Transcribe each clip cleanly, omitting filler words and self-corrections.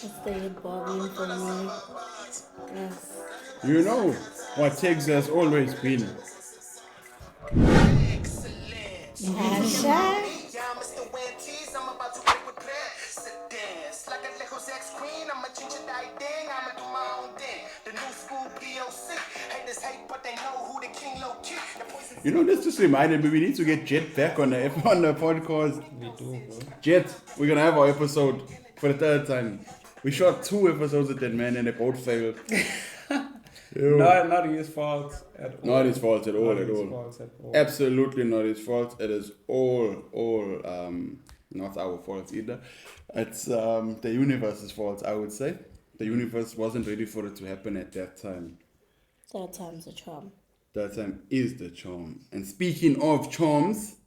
It's the head bobbing for me. Yes. You know what tegs has always been. Asha. You know, this just reminded me we need to get Jet back on the podcast. We do, bro. Jet, we're gonna have our episode for the third time. We shot 2 episodes with that man and they both failed. Ew. Not his fault at all. Not his fault at all, Not at his all. fault at all. Absolutely not his fault. It is all not our fault either. It's the universe's fault, I would say. The universe wasn't ready for it to happen at that time. Third time's a charm. That time is the charm. And speaking of charms,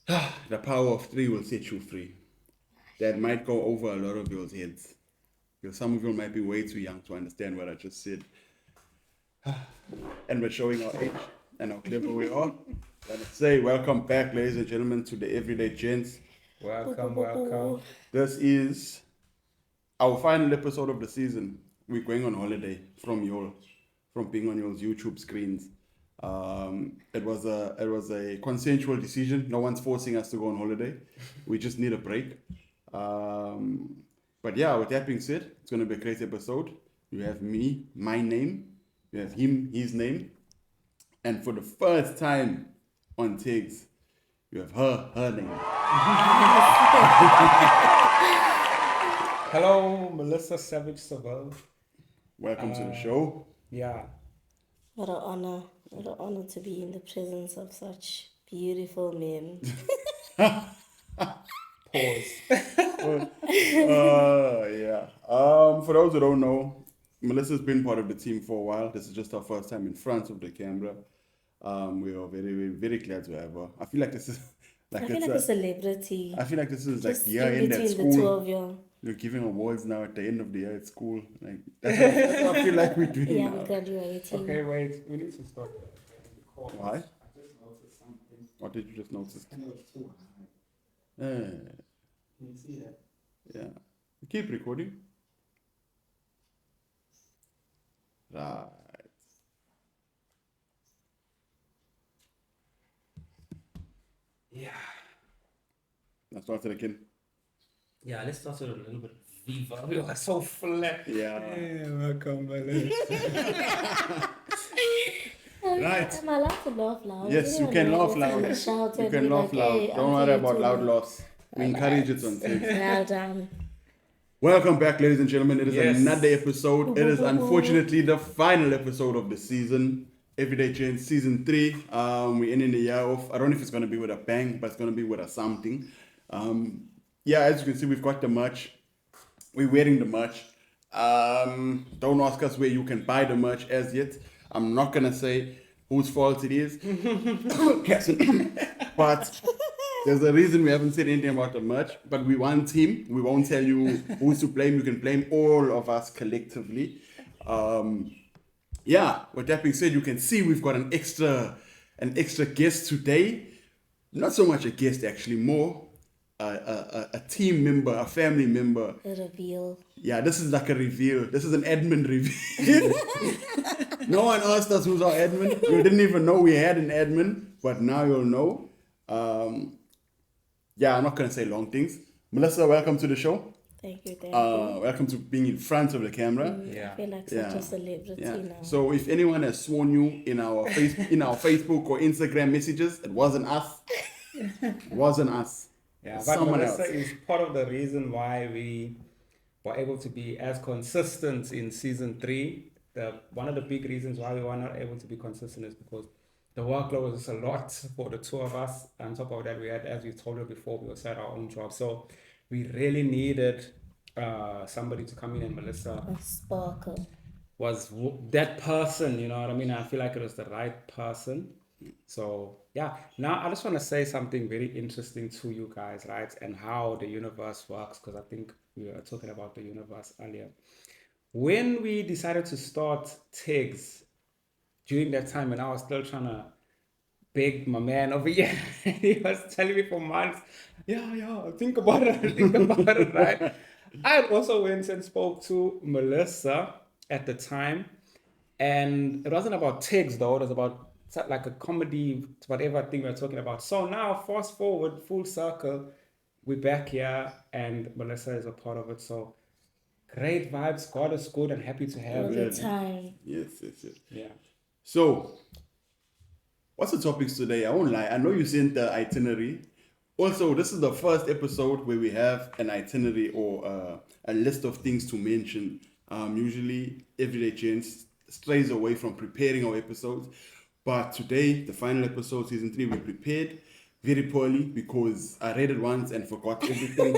the power of 3 will set you free. That might go over a lot of your heads. Because some of you might be way too young to understand what I just said. And we're showing our age and how clever we are. Let's say welcome back, ladies and gentlemen, to the Everyday Gents. Welcome. This is our final episode of the season. We're going on holiday from being on your YouTube screens. It was a consensual decision. No one's forcing us to go on holiday. We just need a break. But yeah, with that being said, it's going to be a great episode. You have me, my name. You have him, his name. And for the first time on tegs, you have her name. Hello, Melissa Savage Saville. Welcome to the show. Yeah. What an honor. What an honor to be in the presence of such beautiful men. Pause. Yeah. For those who don't know, Melissa's been part of the team for a while. This is just her first time in front of the camera. We are very, very glad to have her. I feel like this is I feel like a celebrity. I feel like this is Just like year in end at between the two school. of you. You're giving awards now at the end of the year at school. Like that's what I feel like we're doing Yeah, now. I'm graduating. Okay, wait. We need to start. Why? I just noticed something. What did you just notice? It was too high. Uh, Can you see that? yeah. Keep recording. Right. Yeah. Let's start it again. Yeah, let's start with a little bit of Viva. We are so flat. Yeah. Welcome, Melissa. Right. Am I allowed to laugh loud? Yes, you can laugh loud. Shout You and can be laugh like, loud. "Hey, Don't I'm worry here about too." loud laughs. We encourage it on tegs. Well done. Welcome back, ladies and gentlemen. It is Yes. another episode. It is unfortunately the final episode of the season. Everyday Change Season 3. We're ending the year off. I don't know if it's going to be with a bang, but it's going to be with a something. Yeah, as you can see, we've got the merch. We're wearing the merch. Don't ask us where you can buy the merch as yet. I'm not going to say whose fault it is. But there's a reason we haven't said anything about the merch. But we want team. We won't tell you who's to blame. You can blame all of us collectively. Yeah, with that being said, you can see we've got an extra guest today. Not so much a guest, actually, more a team member, a family member. A reveal. Yeah, this is like a reveal. This is an admin reveal. No one asked us who's our admin. We didn't even know we had an admin, but now you'll know. Yeah, I'm not gonna say long things. Melissa, welcome to the show. Thank you. Welcome to being in front of the camera. Yeah. I feel like Yeah. such a celebrity Yeah. now. So if anyone has sworn you in our Facebook or Instagram messages, it wasn't us. It wasn't us. Yeah, but Someone Melissa else. is part of the reason why we were able to be as consistent in season 3. One of the big reasons why we were not able to be consistent is because the workload was a lot for the two of us. On top of that, we had, as we told you before, we also had our own job. So we really needed somebody to come in, and Melissa A sparkle. was that person, you know what I mean? I feel like it was the right person. So yeah, now I just want to say something very interesting to you guys, right? And how the universe works, because I think we were talking about the universe earlier. When we decided to start tegs, during that time, and I was still trying to beg my man over here, he was telling me for months, yeah, think about it, right? I had also went and spoke to Melissa at the time, and it wasn't about tegs though. It was about like a comedy, whatever thing we were talking about. So now, fast forward, full circle, we're back here, and Melissa is a part of it. So great vibes. God is good, and happy to have All you. the time. Yes. Yeah. So, what's the topics today? I won't lie. I know you sent the itinerary. Also, this is the first episode where we have an itinerary or a list of things to mention. Usually, Everyday Gents strays away from preparing our episodes. But today, the final episode, season 3, we prepared very poorly because I read it once and forgot everything.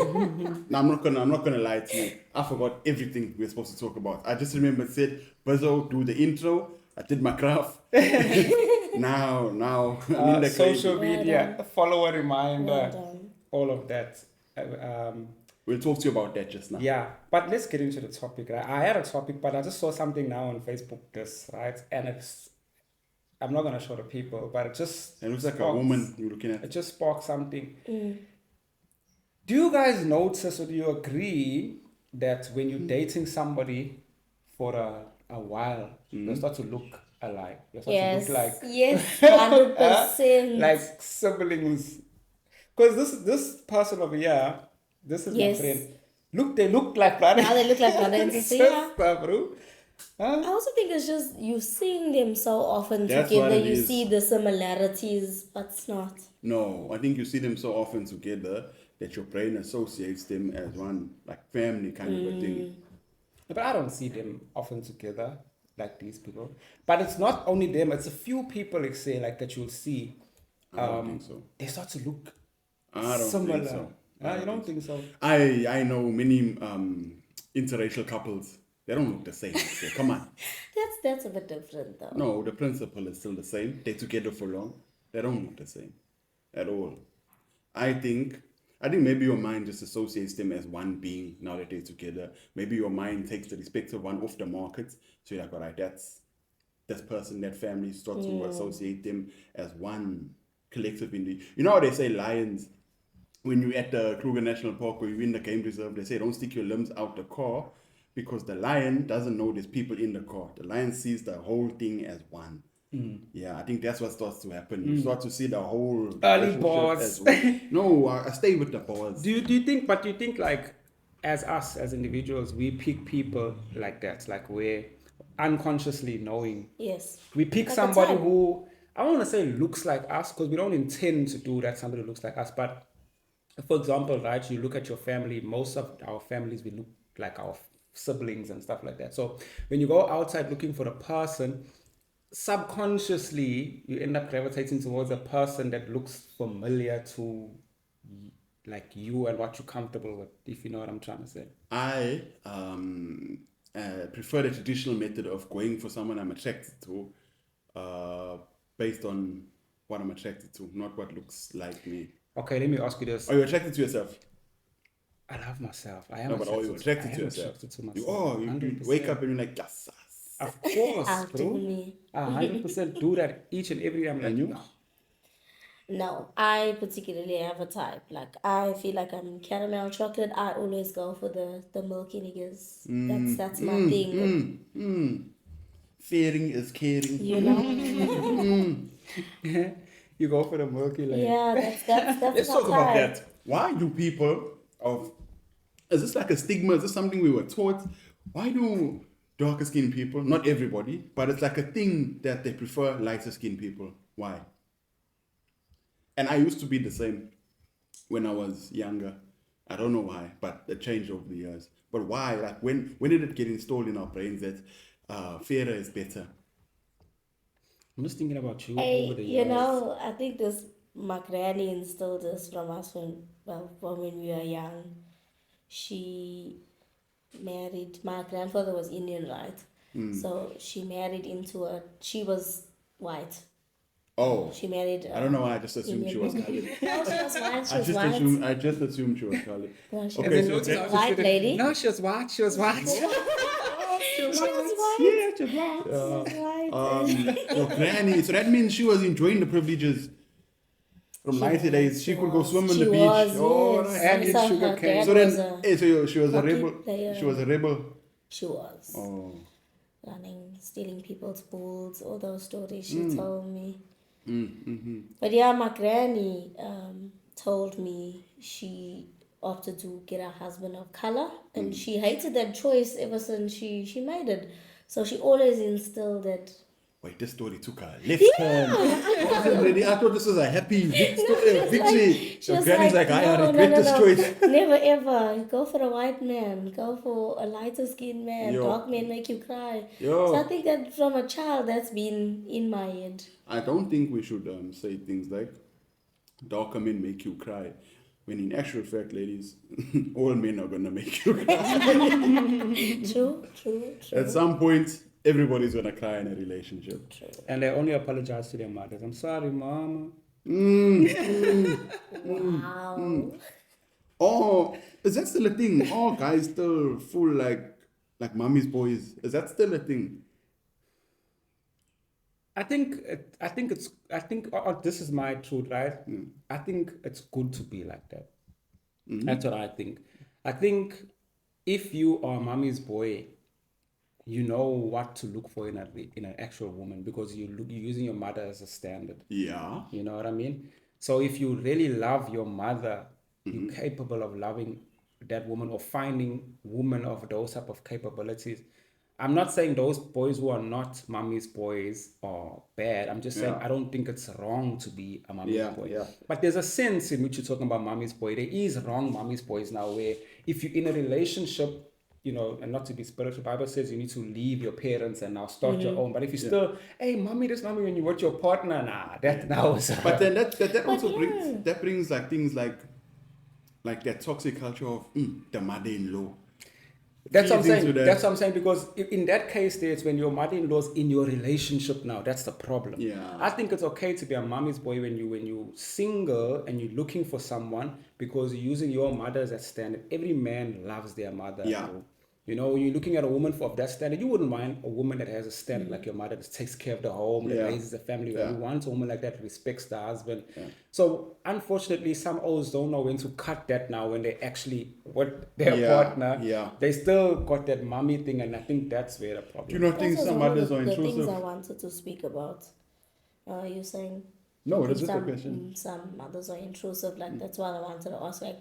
Now, I'm not gonna lie to you. I forgot everything we were supposed to talk about. I just remember it said, Buzzo, do the intro. I did my craft. now, I'm in the Social crazy. media, follow a reminder, Well done. all of that. We'll talk to you about that just now. Yeah, but let's get into the topic. Right? I had a topic, but I just saw something now on Facebook. Right, and I'm not gonna show the people, but it just It looks like a sparks- woman you're looking It at. just sparked something. Do you guys notice or do you agree that when you're dating somebody for a while, they start to look alike? They start Yes. to look like Yes. 100%. like siblings. Because this person over here, this is Yes. my friend. They look like brother. Now they look like brother and sister. Yeah. Sister, bro. I also think it's just you seeing them so often That's together, what it you is. see the similarities, but it's not. No, I think you see them so often together that your brain associates them as one, like family kind of a thing. But I don't see them often together like these people. But it's not only them, it's a few people, like say, like that you'll see. I don't think so. They start to look I don't similar. think so. You don't think so? I know many interracial couples. They don't look the same. So come on. That's a bit different though. No, the principle is still the same. They're together for long. They don't look the same at all. I think maybe your mind just associates them as one being now that they're together. Maybe your mind takes the respective one off the market. So you're like, all right, that's this person, that family, start to associate them as one collective individual. You know how they say lions, when you're at the Kruger National Park or you're in the game reserve, they say don't stick your limbs out the car because the lion doesn't know there's people in the car. The lion sees the whole thing as one. Yeah, I think that's what starts to happen. You start to see the whole Early relationship bars. as one. No, I stay with the bars. Do you think like as us as individuals we pick people like that, like we're unconsciously knowing Yes. we pick Like a somebody type. who I don't want to say looks like us because we don't intend to do that, somebody who looks like us, but for example, right, you look at your family, most of our families we look like our siblings and stuff like that. So when you go outside looking for a person, subconsciously you end up gravitating towards a person that looks familiar to like you and what you're comfortable with, if you know what I'm trying to say. I prefer the traditional method of going for someone I'm attracted to based on what I'm attracted to, not what looks like me. Okay, let me ask you this. Are you attracted to yourself? I love myself. I am No, but are you attracted I to am yourself? attracted to You myself. are. You 100%. wake up and you're like, yes. Of course, Out bro. me. I 100% do that each and every day. I'm like, And you? no. No, I particularly have a type. Like I feel like I'm caramel chocolate. I always go for the milky niggas. That's my thing. Fearing is caring. You know? You go for the milky like. Yeah, that's Let's my talk about type. that. Why do people is this like a stigma? Is this something we were taught? Why do darker skinned people, not everybody, but it's like a thing that they prefer lighter skinned people? Why? And I used to be the same when I was younger. I don't know why, but it changed over the years. But why? Like when did it get installed in our brains that fairer is better? I'm just thinking about you Hey, over the you years. know, I think this my granny instilled this from us from when we were young. She married, my grandfather was Indian, right? So she married she was white. Oh, She married. I don't know why I just assumed she was Indian. colored. No, she was white. She I was just white. assumed she was colored. No, she Okay, was so a white lady. No, she was white. She was white. She was white. Yeah, she was white. She was white. Your granny. So that means she was enjoying the privileges. From She 90 days, was, she could go swim on she the beach. was, Oh, yes. right. And eat So sugar her cane. dad So was then, a so she was a hockey rebel. player. She was a rebel. She was. Oh. Running, stealing people's pools, all those stories she Mm. told me. Mm-hmm. But yeah, my granny told me she opted to get a husband of color, and she hated that choice ever since she made it. So she always instilled that. Wait, this story took a left turn. I wasn't ready. I thought this was a happy victory. She Your was granny's like, I no, regret no, this no, choice. never ever go for a white man. Go for a lighter skinned man. Yo. Dark men make you cry. Yo. So I think that from a child that's been in my head. I don't think we should say things like darker men make you cry. When in actual fact, ladies, all men are gonna make you cry. True. At some point, everybody's gonna cry in a relationship. And they only apologize to their mothers. I'm sorry, mama. Wow. Oh, is that still a thing? Oh, guys still full like mommy's boys. Is that still a thing? I think this is my truth, right? I think it's good to be like that. That's what I think. I think if you are mommy's boy, you know what to look for in an actual woman because you're using your mother as a standard. Yeah. You know what I mean? So if you really love your mother, you're capable of loving that woman or finding women of those type of capabilities. I'm not saying those boys who are not mommy's boys are bad. I'm just saying Yeah. I don't think it's wrong to be a mommy's Yeah, boy. yeah. But there's a sense in which you're talking about mommy's boy. There is wrong mommy's boys now where if you're in a relationship, you know, and not to be spiritual, Bible says you need to leave your parents and now start your own. But if you still, hey, mommy, this mommy, when you watch your partner, nah, that now is. But then that also yeah. brings like things like that toxic culture of the mother-in-law. That's what I'm Feeds into saying. that. That's what I'm saying because in that case, it's when your mother-in-law's in your relationship now. That's the problem. Yeah. I think it's okay to be a mommy's boy when you single and you're looking for someone because you're using your mother as a standard. Every man loves their mother. Yeah. You know, when you're looking at a woman of that standard, you wouldn't mind a woman that has a standard like your mother that takes care of the home, that Yeah. raises the family. Yeah. You want a woman like that respects the husband. So unfortunately, some O's don't know when to cut that now when they actually with their Yeah, partner. yeah. They still got that mommy thing, and I think that's where the problem. Do you not think That was some one of mothers are the things intrusive? I wanted to speak about. You're saying No, I that's think just a question. some mothers are intrusive. Like that's what I wanted to ask. Like,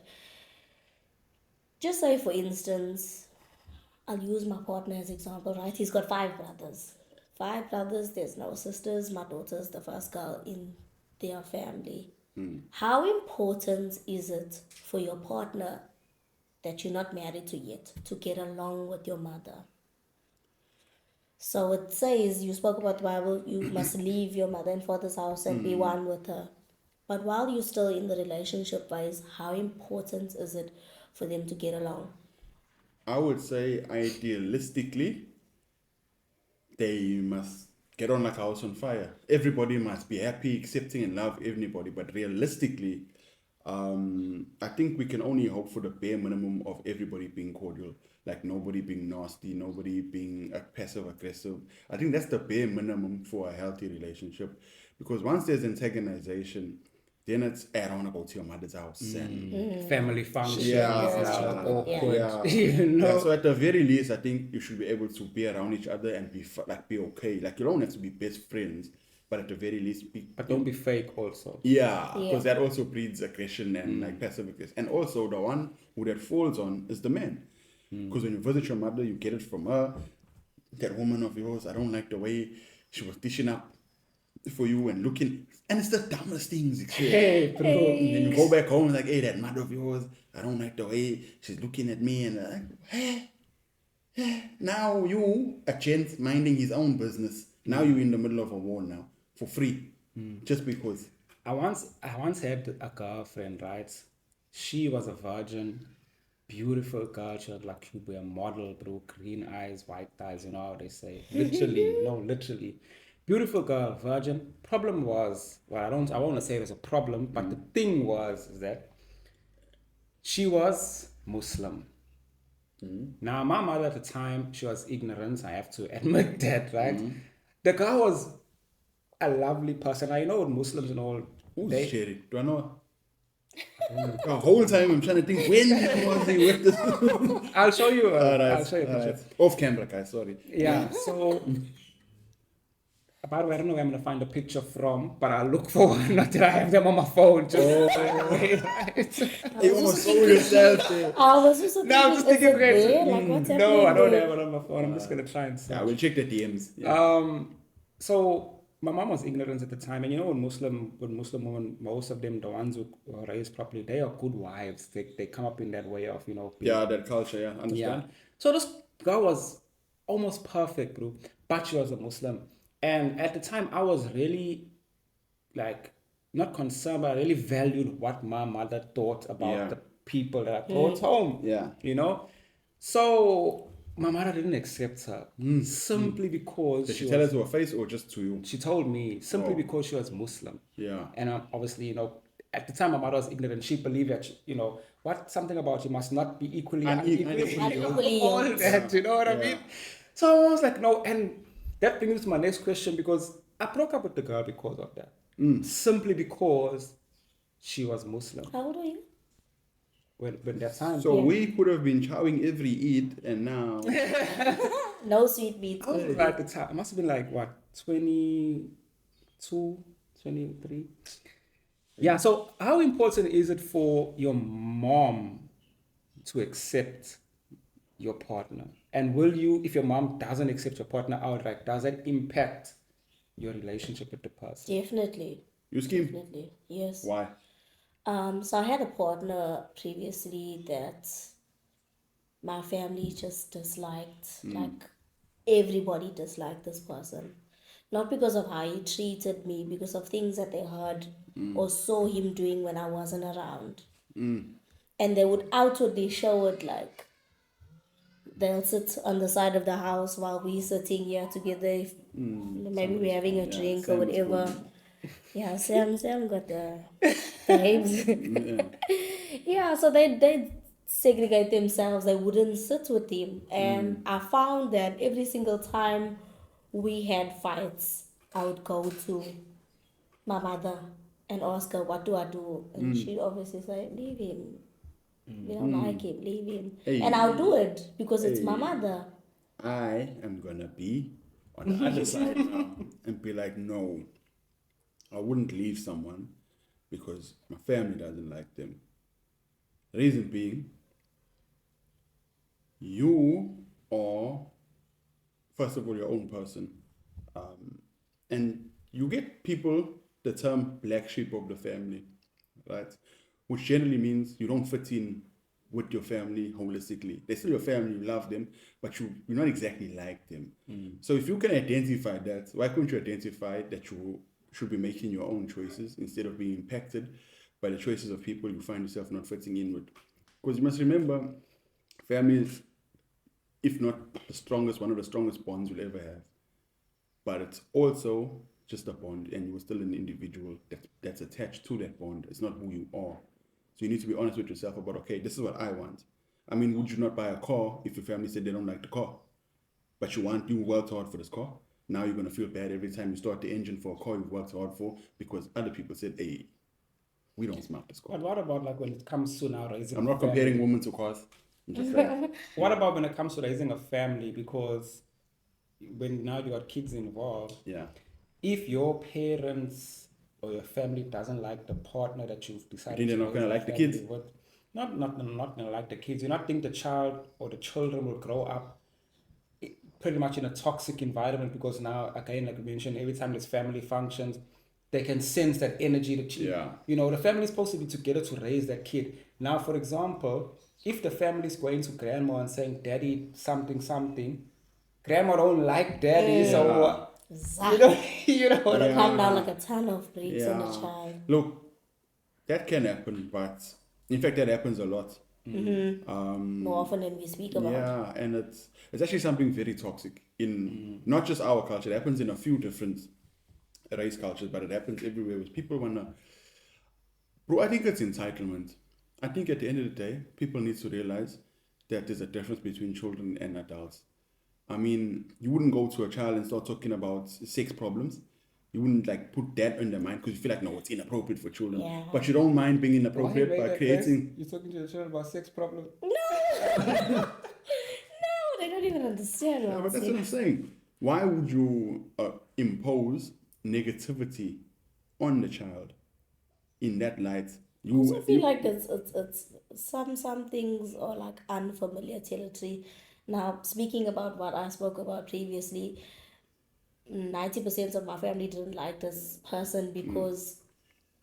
just say for instance, I'll use my partner as example. Right, he's got 5 brothers. 5 brothers. There's no sisters. My daughter's the first girl in their family. How important is it for your partner that you're not married to yet to get along with your mother? So it says, you spoke about the Bible, you must leave your mother and father's house and be one with her. But while you're still in the relationship phase, how important is it for them to get along? I would say idealistically, they must get on like a house on fire. Everybody must be happy, accepting, and love everybody. But realistically, I think we can only hope for the bare minimum of everybody being cordial, like nobody being nasty, nobody being passive aggressive. I think that's the bare minimum for a healthy relationship, because once there's antagonization, then it's I don't want to go to your mother's house and Family functions Yeah, now awkward. yeah. You know? Yeah, so at the very least, I think you should be able to be around each other and be okay. Like you don't have to be best friends, but at the very least, But don't be fake also. yeah, Yeah. because that also breeds aggression and like passive aggression. And also the one who that falls on is the man, because when you visit your mother, you get it from her. That woman of yours, I don't like the way she was dishing up for you and looking, and it's the dumbest things. Hey, bro. And then you go back home like, hey, that mother of yours, I don't like the way she's looking at me, and like, now you a gent minding his own business. Now you're in the middle of a war now for free, just because. I once had a girlfriend, right? She was a virgin, beautiful girl. She was like you be a model, bro. Green eyes, white thighs, you know how they say. Literally. Beautiful girl, virgin. Problem was, well, I won't want to say it was a problem, but the thing was is that she was Muslim. Now, my mother at the time, she was ignorant. I have to admit that, right? The girl was a lovely person. I know with Muslims and all, Who's Cherry? Do I know? The whole time I'm trying to think when was he with this? I'll show you. Alright, I'll show you a picture. alright. Off camera, guys. Sorry. Yeah. So, by the way, I don't know where I'm gonna find a picture from, but I'll look for one. Not that I have them on my phone. Just You almost sold yourself there. I was also thinking, No, I'm just is thinking it great. there? Like, what's happening No, I don't there? have it on my phone. I'm just gonna try and see. Yeah, we'll check the DMs. Yeah. So my mom was ignorant at the time, and you know, when Muslim women, most of them, the ones who are raised properly, they are good wives. They come up in that way of, you know. Yeah, that culture, yeah, understand. Yeah. So this girl was almost perfect, bro. But she was a Muslim. And at the time, I was really, like, not concerned, but I really valued what my mother thought about Yeah. the people that I brought home. Yeah. You know? So my mother didn't accept her simply because Did she tell it to her face or just to you? she told me simply because she was Muslim. Yeah. And obviously, you know, at the time my mother was ignorant. She believed that, you know, something about you must not be equally Unequally all yoked. that, you know what I mean? So I was like, no, and that brings me to my next question, because I broke up with the girl because of that. Simply because she was Muslim. How old are you? When that time. So we could have been chowing every Eid and now No sweet meat. I was like, the time, I must have been like, what, 22, 23? Yeah, so how important is it for your mom to accept your partner? And will you, if your mom doesn't accept your partner outright, does that impact your relationship with the person? Definitely. you scheme. Definitely. Yes. Why? So I had a partner previously that my family just disliked. Like, everybody disliked this person. Not because of how he treated me, because of things that they heard or saw him doing when I wasn't around. And they would outwardly show it, like they'll sit on the side of the house while we're sitting here together. If maybe we're having a drink or Sam's whatever. phone. Yeah, Sam got the vibes. Yeah, so they segregate themselves. They wouldn't sit with him, and I found that every single time we had fights, I would go to my mother and ask her, "What do I do?" And she'd obviously say, "Leave him. We don't like him. Leave him." Hey. And I'll do it because it's my mother. I am gonna be on the other side now and be like, no, I wouldn't leave someone because my family doesn't like them. Reason being, you are, first of all, your own person. And you get people the term black sheep of the family, right? Which generally means you don't fit in with your family holistically. They're still your family, you love them, but you're not exactly like them. So if you can identify that, why couldn't you identify that you should be making your own choices instead of being impacted by the choices of people you find yourself not fitting in with? Because you must remember, family is, if not the strongest, one of the strongest bonds you'll ever have. But it's also just a bond, and you're still an individual that's attached to that bond. It's not who you are. So you need to be honest with yourself about, okay, this is what I want. I mean, would you not buy a car if your family said they don't like the car? But you worked hard for this car. Now you're going to feel bad every time you start the engine for a car you've worked hard for because other people said, hey, we don't smart this car. But what about, like, when it comes to now raising I'm a not family? comparing women to cars. I'm just saying. What about when it comes to raising a family? Because when now you got kids involved, Yeah. if your parents or your family doesn't like the partner that you've decided You think they're not raise gonna a like the family kids? with, not gonna like the kids. You not think the child or the children will grow up pretty much in a toxic environment, because now, again, like we mentioned, every time there's family functions, they can sense that energy. You know, the family is supposed to be together to raise that kid. Now, for example, if the family is going to grandma and saying, "Daddy, something," grandma don't like daddy, so you know what I mean? Come down like a ton of bricks on a child. Look, that can happen, but in fact, that happens a lot. More often than we speak about. Yeah, and it's actually something very toxic in not just our culture. It happens in a few different race cultures, but it happens everywhere. With people wanna, bro. I think it's entitlement. I think at the end of the day, people need to realize that there's a difference between children and adults. I mean, you wouldn't go to a child and start talking about sex problems You wouldn't like put that in their mind because you feel like, no, it's inappropriate for children. Yeah. But you don't mind being Why inappropriate make by that creating. You're talking to the children about sex problems? No, they don't even understand Yeah, what but that's what I'm saying. Why would you impose negativity on the child in that light? I also feel like it's some things are like unfamiliar territory. Now, speaking about what I spoke about previously, 90% of my family didn't like this person because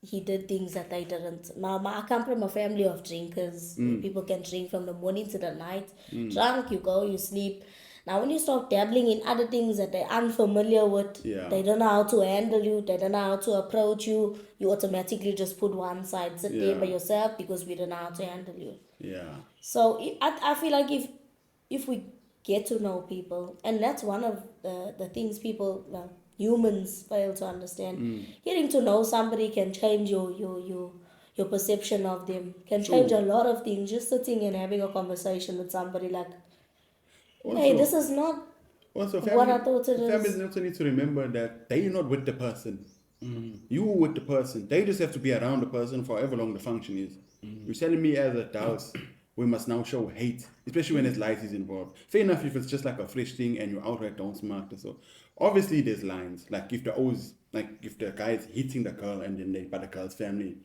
he did things that they didn't. Now, I come from a family of drinkers. People can drink from the morning to the night. Drunk, you go, you sleep. Now, when you start dabbling in other things that they're unfamiliar with, Yeah. they don't know how to handle you, they don't know how to approach you, you automatically just put one side, sit there by Yeah. yourself because we don't know how to handle you. Yeah. So I feel like if we get to know people, and that's one of the things people, well, humans fail to understand. Getting to know somebody can change your perception of them, can change a lot of things. Just sitting and having a conversation with somebody like, hey, this Also, is not also what I family thought it families is. also need to remember that they're not with the person. You with the person. They just have to be around the person for however long the function is. You're telling me as adults we must now show hate, especially when there's light is involved. Fair enough if it's just like a fresh thing and you outright don't smack it. So obviously there's lines. Like if if the guy is hitting the girl and then they by the girl's family,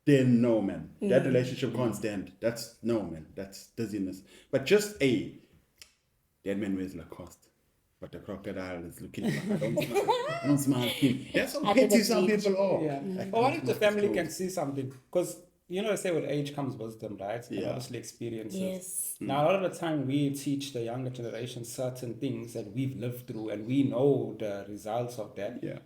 then no man. That relationship can't stand. That's no man. That's dizziness. But just that man wears Lacoste. But the crocodile is looking like I don't smile him. That's how Under the petty some bridge. people are. Yeah. Like, But what don't if the smack his family can clothes. see something? Because you know, they say with age comes wisdom, right? And Yeah. obviously experiences. Yes. Now, a lot of the time, we teach the younger generation certain things that we've lived through, and we know the results of that. Yeah.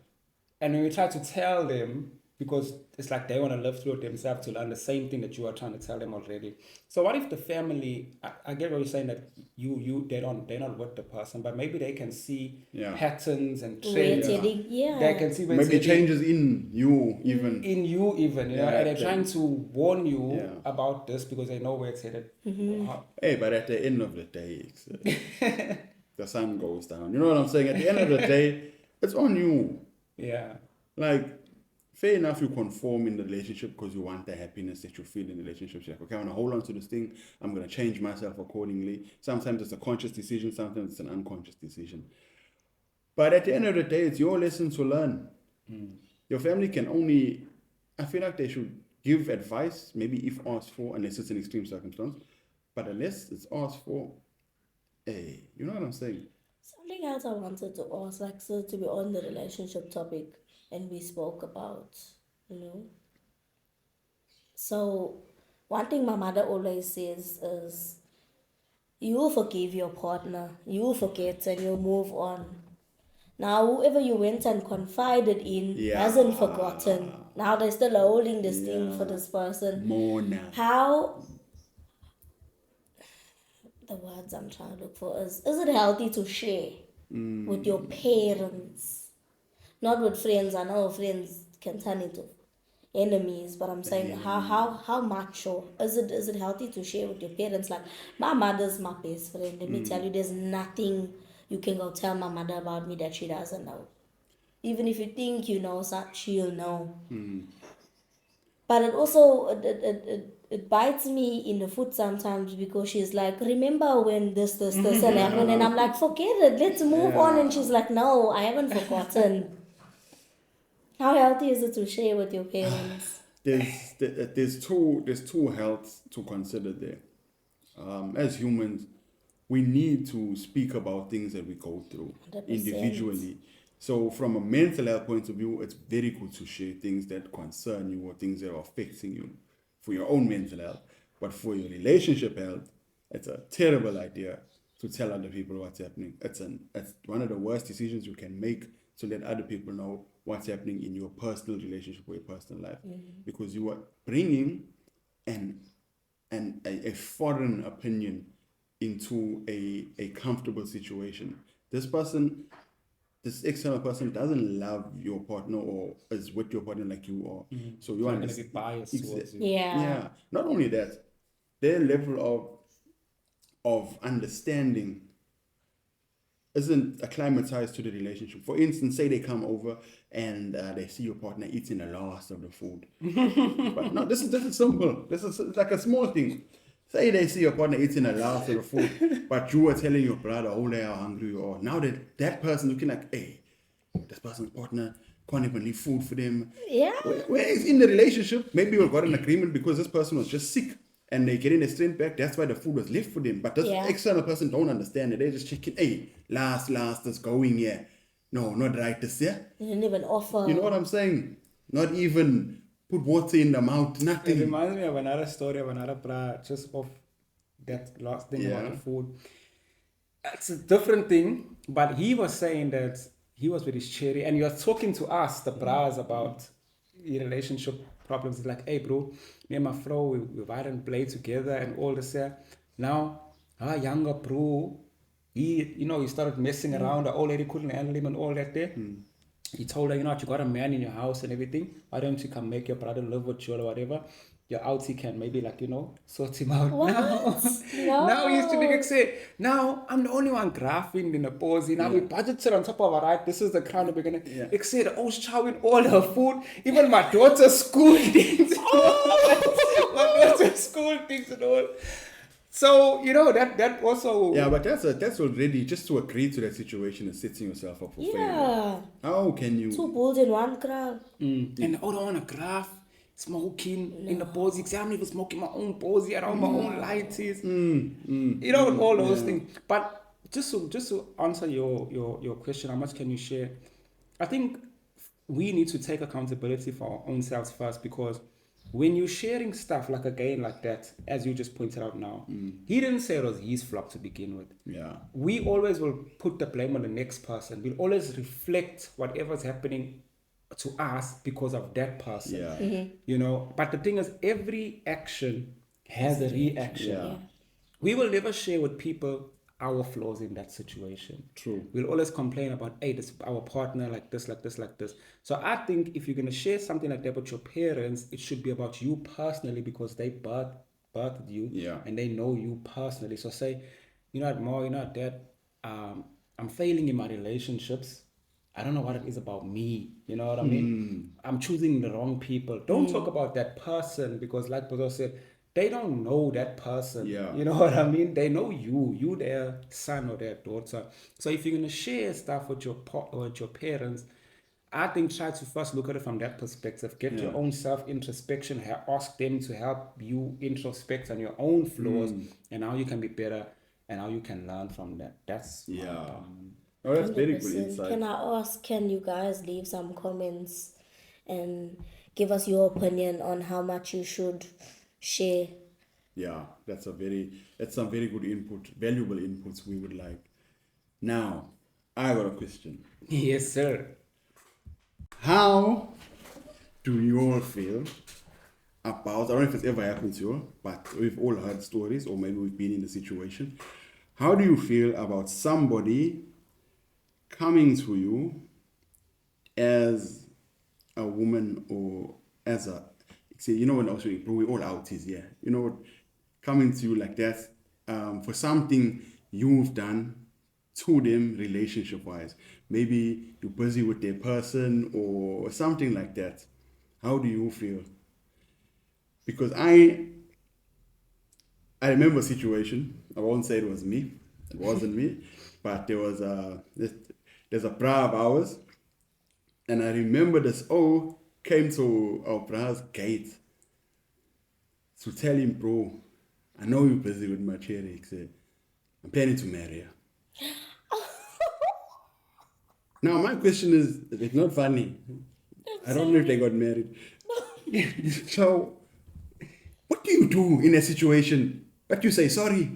And when we try to tell them, because it's like they want to live through it themselves to learn the same thing that you are trying to tell them already. So what if the family? I get what you're saying that they're not with the person, but maybe they can see Yeah. patterns and Where trends. it's heading, yeah. They can see where it's Maybe heading changes in you even. in you even, you know, Yeah, and they're okay. trying to warn you Yeah. about this because they know where it's headed. Hey, but at the end of the day, it's, the sun goes down. You know what I'm saying? At the end of the day, it's on you. Yeah. Like, fair enough, you conform in the relationship because you want the happiness that you feel in the relationship. You're like, okay, I want to hold on to this thing. I'm going to change myself accordingly. Sometimes it's a conscious decision. Sometimes it's an unconscious decision. But at the end of the day, it's your lesson to learn. Your family can only, I feel like they should give advice, maybe if asked for, unless it's an extreme circumstance. But unless it's asked for, hey, you know what I'm saying? Something else I wanted to ask, like, so to be on the relationship topic, and we spoke about, you know. So, one thing my mother always says is, you will forgive your partner, you will forget, and you'll move on. Now, whoever you went and confided in Yeah. hasn't forgotten. Now they're still holding this thing for Yeah. this person. Mona. How, the words I'm trying to look for is it healthy to share with your parents? Not with friends. I know friends can turn into enemies, but I'm saying how much, or is it healthy to share with your parents? Like, my mother's my best friend. Let me tell you, there's nothing you can go tell my mother about me that she doesn't know. Even if you think you know, she'll know. But it also it bites me in the foot sometimes because she's like, remember when this and happened, and I'm like, forget it, let's move on. And she's like, no, I haven't forgotten. How healthy is it to share with your parents? There's two healths to consider there. As humans, we need to speak about things that we go through 100%. individually. So from a mental health point of view, it's very good to share things that concern you or things that are affecting you for your own mental health. But for your relationship health, it's a terrible idea to tell other people what's happening. It's one of the worst decisions you can make to let other people know what's happening in your personal relationship or your personal life. Because you are bringing a foreign opinion into a comfortable situation. This external person doesn't love your partner or is with your partner like you are. So you They're are going to be biased towards you. Yeah. Not only that, their level of understanding isn't acclimatized to the relationship. For instance, say they come over and they see your partner eating the last of the food. But no, this is simple. This is like a small thing. Say they see your partner eating the last of the food, but you were telling your brother, oh, they are hungry you are. Now that person looking like, hey, this person's partner can't even leave food for them. Yeah. Whereas in the relationship, maybe you got an agreement because this person was just sick and they're getting their strength back. That's why the food was left for them. But this external person don't understand it. They're just checking, hey, last, that's going here. No, not right this year. They didn't even offer. You know what I'm saying? Not even put water in the mouth, nothing. It reminds me of another story of another bra, just of that last thing about the food. It's a different thing, but he was saying that he was with his cherry, and he was talking to us, the bras, about the relationship problems. He's like, hey, bro, me and my bro, we ride and play together and all this. Now, our younger bro, he started messing around. The old lady couldn't handle him and all that there. He told her, you got a man in your house and everything. Why don't you come make your brother live with you or whatever? Your outie can maybe sort him out. What? Now he's to say, now I'm the only one graphing in the pause. Now we budgeted on top of our right. This is the crown we're gonna say the old chowing all her food. Even my daughter's school things. My daughter's school things and all. So, that also... Yeah, but that's already, just to agree to that situation and setting yourself up for failure. Yeah. How can you... Two bulls in one crowd. And the other one a graph, smoking in the posy. I'm even smoking my own posy around my own lights. All those things. But just to answer your question, how much can you share? I think we need to take accountability for our own selves first, because when you're sharing stuff like that, as you just pointed out now, he didn't say it was his flop to begin with. Yeah. We always will put the blame on the next person. We'll always reflect whatever's happening to us because of that person. Yeah. But the thing is, every action has a reaction. Yeah. We will never share with people our flaws in that situation. True. We'll always complain about, hey, this our partner like this. So I think if you're going to share something like that with your parents, it should be about you personally, because they birthed you and they know you personally. So say, Ma, Dad, I'm failing in my relationships. I don't know what it is about me. You know what I mean? I'm choosing the wrong people. Don't talk about that person, because like Bozo said, they don't know that person. Yeah. You know what I mean? They know you their son or their daughter. So if you're going to share stuff with your parents, I think try to first look at it from that perspective. Get your own self-introspection. Ask them to help you introspect on your own flaws and how you can be better and how you can learn from that. That's Oh, that's very good 100%. insight. Can I ask, can you guys leave some comments and give us your opinion on how much you should share? Yeah, that's some very good input, valuable inputs we would like. Now, I got a question. Yes, sir. How do you all feel about, I don't know if it's ever happened to you, but we've all heard stories, or maybe we've been in the situation. How do you feel about somebody coming to you as a woman, or as a, say, when also we all outies, coming to you like that for something you've done to them relationship wise? Maybe you're busy with their person or something like that. How do you feel? Because I remember a situation. I won't say it was me. It wasn't me, but there's a bra of ours, and I remember this came to our bra's gate to tell him, bro, I know you're busy with my cherry. He said, I'm planning to marry her. Now, my question is, it's not funny. I don't know if they got married. So, what do you do in a situation? But you say, sorry.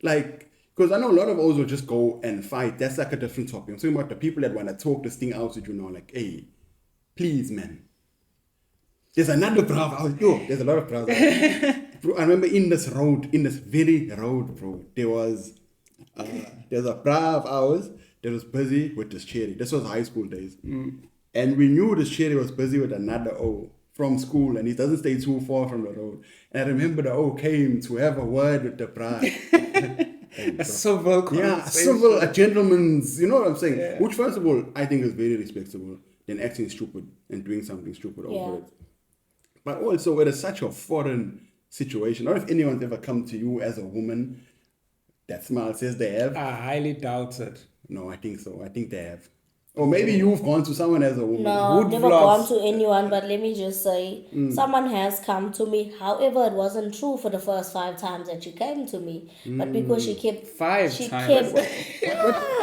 Like, because I know a lot of O's will just go and fight. That's like a different topic. I'm talking about the people that want to talk this thing out with you now. Like, hey, please, man. There's another bra. There's a lot of bras. Bro, I remember in this very road, bro, there's a bra of ours that was busy with this cherry. This was high school days. And we knew this cherry was busy with another O from school, and he doesn't stay too far from the road. And I remember the O came to have a word with the bra. Hey, A civil conversation. civil, a gentleman's, you know what I'm saying? Which, first of all, I think is very respectable than acting stupid and doing something stupid over it. But also, it is such a foreign situation. I don't know if anyone's ever come to you as a woman that Smile says they have. I highly doubt it. No, I think so. I think they have. Or maybe you've gone to someone as a woman. No, Good never vlogs. gone to anyone, but let me just say, someone has come to me. However, it wasn't true for the first 5 times that she came to me. But because she kept... 5 she times. Kept,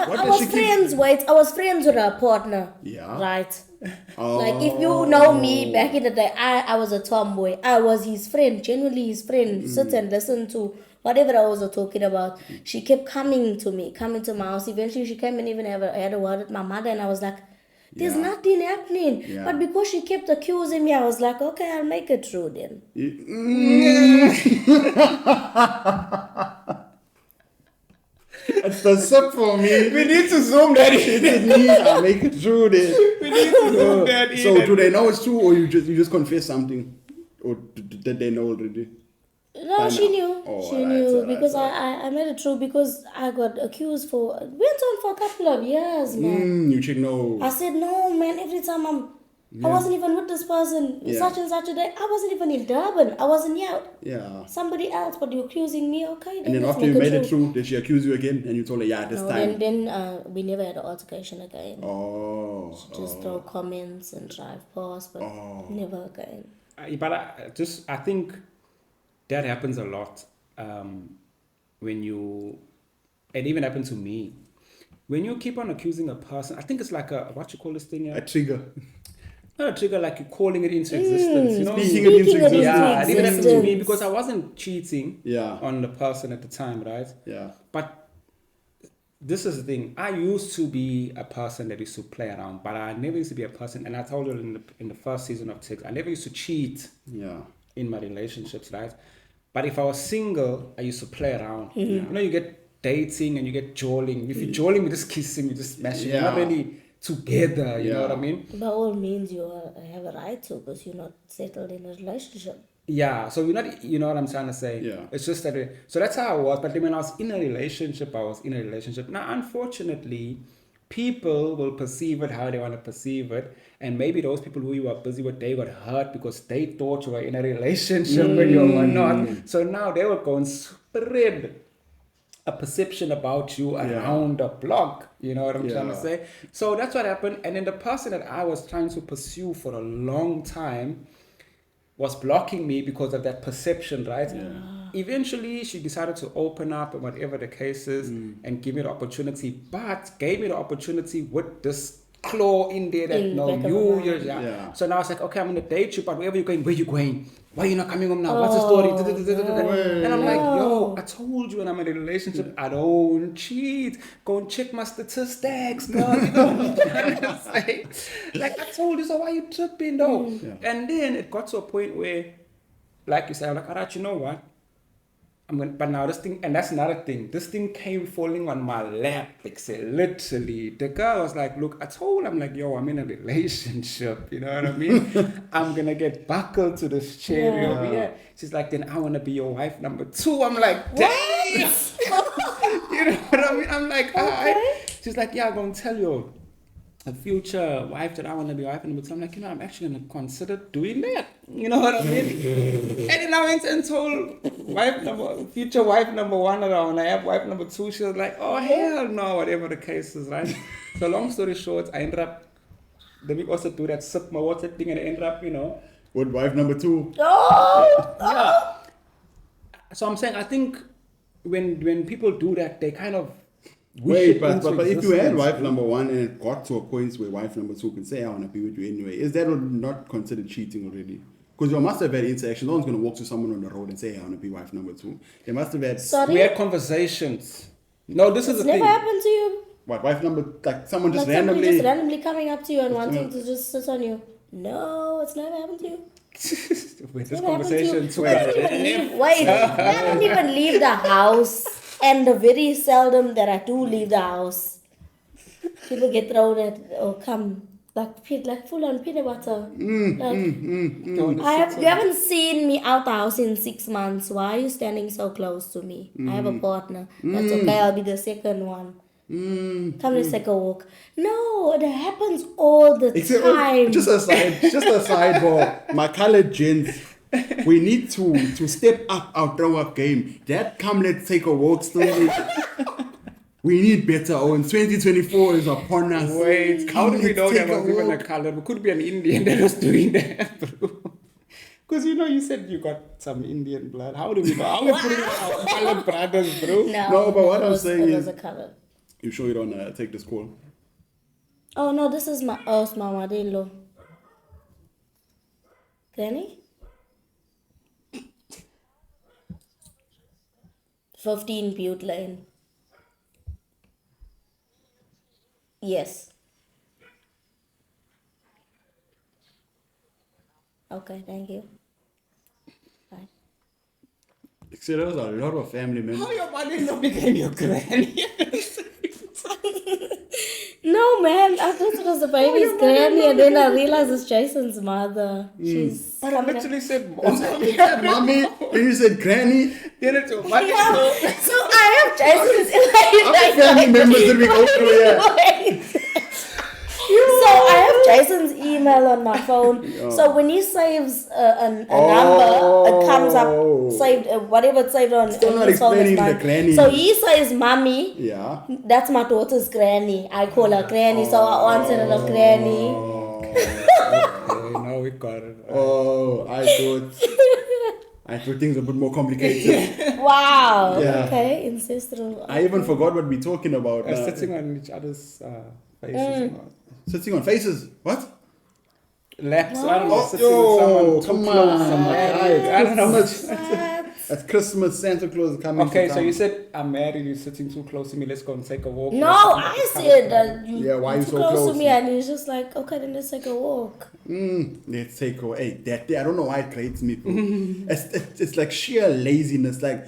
What I does was she keep- friends, I was friends with her partner. Yeah. Right? Like, if you know me back in the day, I was a tomboy. I was his friend, genuinely his friend. Sit and listen to whatever I was talking about. She kept coming to me, coming to my house. Eventually, she came and even had a word with my mother, and I was like, there's nothing happening. Yeah. But because she kept accusing me, I was like, okay, I'll make it true then. It's the sip for me. We need to zoom that in. It's me. I'll make it true then. We need to zoom that in. So do they know it's true, or you just confess something, or did they know already? No, By she now. knew. Oh, She alright, knew alright, because alright. I made it true because I got accused for... Went on for a couple of years, man. You should know. I said, no, man, every time I wasn't even with this person, Yeah. such and such a day. I wasn't even in Durban. I wasn't here. Yeah. Somebody else, but you're accusing me, okay? And then let's after you make made it true, did she accuse you again? And you told her, yeah, this No, time. then we never had an altercation again. Oh. Just throw comments and drive past, but never again. But I think that happens a lot when you, it even happened to me. When you keep on accusing a person, I think it's like a, what you call this thing? A trigger. Not a trigger, like you're calling it into existence. You know? Speaking it into Speaking it into existence. Yeah, it even happened to me existence. because I wasn't cheating Yeah. on the person at the time, right? Yeah. But this is the thing. I used to be a person that used to play around, but I never used to be a person. And I told you in the first season of Tegs, I never used to cheat Yeah. in my relationships, right? But if I was single, I used to play around. Mm-hmm. You know, you get dating and you get jawling. If you're jawling, you just kissing, you just smashing. You're not Yeah. really together. You know what I Yeah. mean? By all means, you have a right to because you're not settled in a relationship. Yeah, so we're not, you know what I'm trying to say? Yeah. It's just that, so that's how I was. But then when I was in a relationship, I was in a relationship. Now, unfortunately, people will perceive it how they want to perceive it. And maybe those people who you were busy with, they got hurt because they thought you were in a relationship and you were not. So now they will go and spread a perception about you around the block. You know what I'm trying to Yeah. say? So that's what happened. And then the person that I was trying to pursue for a long time was blocking me because of that perception, right? Eventually, she decided to open up and whatever the case is and give me the opportunity, but gave me the opportunity with this claw in there that In no, back of you, the you're, mind. Yeah. So now it's like, okay, I'm going to date you, but wherever you're going, where you going? Why you not coming home now? What's the story? And I'm like, yo, I told you when I'm in a relationship, I don't cheat. Go and check my statistics, girl. You know what I'm trying to say? Like, I told you, so why you tripping though? And then it got to a point where, like you said, I'm like, all right, you know what? But now this thing, and that's another thing, this thing came falling on my lap, like say, literally. The girl was like, look, I told her, I'm like, yo, I'm in a relationship, you know what I mean? I'm gonna get buckled to this chair over here. She's like, then I wanna be your wife number 2. I'm like, damn! You know what I mean? I'm like, alright. She's like, yeah, I'm gonna tell you a future wife that I want to be wife number 2. I'm like, you know, I'm actually going to consider doing that. You know what I mean? And then I went and told future wife number 1 that I want to have wife number 2. She was like, oh, hell no, whatever the case is, right? So long story short, I ended up, let me also do that sip my water thing and I ended up, you know. With wife number 2. Yeah. So I'm saying, I think when people do that, they kind of Wait, but into if you had existence. wife number 1 and it got to a point where wife number 2 can say, I want to be with you anyway, is that not considered cheating already? Because you must have had interaction. No one's going to walk to someone on the road and say, I want to be wife number 2. They must have had... Sorry? We had conversations. No, this is It's the never thing. happened to you? What, wife number... Like someone just Like somebody randomly... just randomly coming up to you and wanting someone- to just sit on you? No, it's never happened to you. With this Never happened to you. conversation too. They don't even leave. Wait, I don't even leave the house. And the very seldom that I do leave the house, people get thrown at, oh, come like full on peanut butter. Don't I have sit you haven't seen me out the house in 6 months. Why are you standing so close to me? I have a partner. That's okay. I'll be the second one. Come, let's take a walk. No, it happens all the time. Just a sidebar. My colored gents, we need to step up our throw up game. That come let's take a walk story. We need better. Oh, in 2024 is upon us. Wait, how do we know Let's that take was a even a walk. color? It could be an Indian that was doing that, bro. Because you said you got some Indian blood. How do we know? How are we putting our colored brothers, bro? No, but what I'm saying it is- was a color. You sure you don't take this call? Oh no, this is my mama Dilo. Granny? 15 Butte Lane. Yes. Okay, thank you. Bye. See, there was a lot of family members. How your mother became your granny? No, man, I thought it was the baby's granny, and then I realized it's Jason's mother. She's But I coming literally said mom. You said mommy, then you said granny. Then it's your mother. So I have Jason's How many family members did we go through here? Wait. So I have Jason's email on my phone. So when he saves a number, it comes up saved whatever it's saved on. Still on not his phone is explaining the mine. granny. So he says mommy. Yeah. That's my daughter's granny. I call her granny, so I answered it of granny. Okay, now we got it. Oh, I thought things were a bit more complicated. Wow. Yeah. Okay, ancestral. I even forgot what we're talking about. Sitting on each other's faces. Sitting on faces. What? Laps. I don't know. Oh, Sitting with someone too come close. on, Someone. guys. I don't know. That's Christmas. Santa Claus is coming. Okay, to so town. you said I'm married. You're sitting too close to me. Let's go and take a walk. No, I said that Yeah, why you too so close close? to me, and he's just like, okay, then let's take a walk. Let's take away. Hey, that day, I don't know why it creates me. Bro. it's like sheer laziness. Like,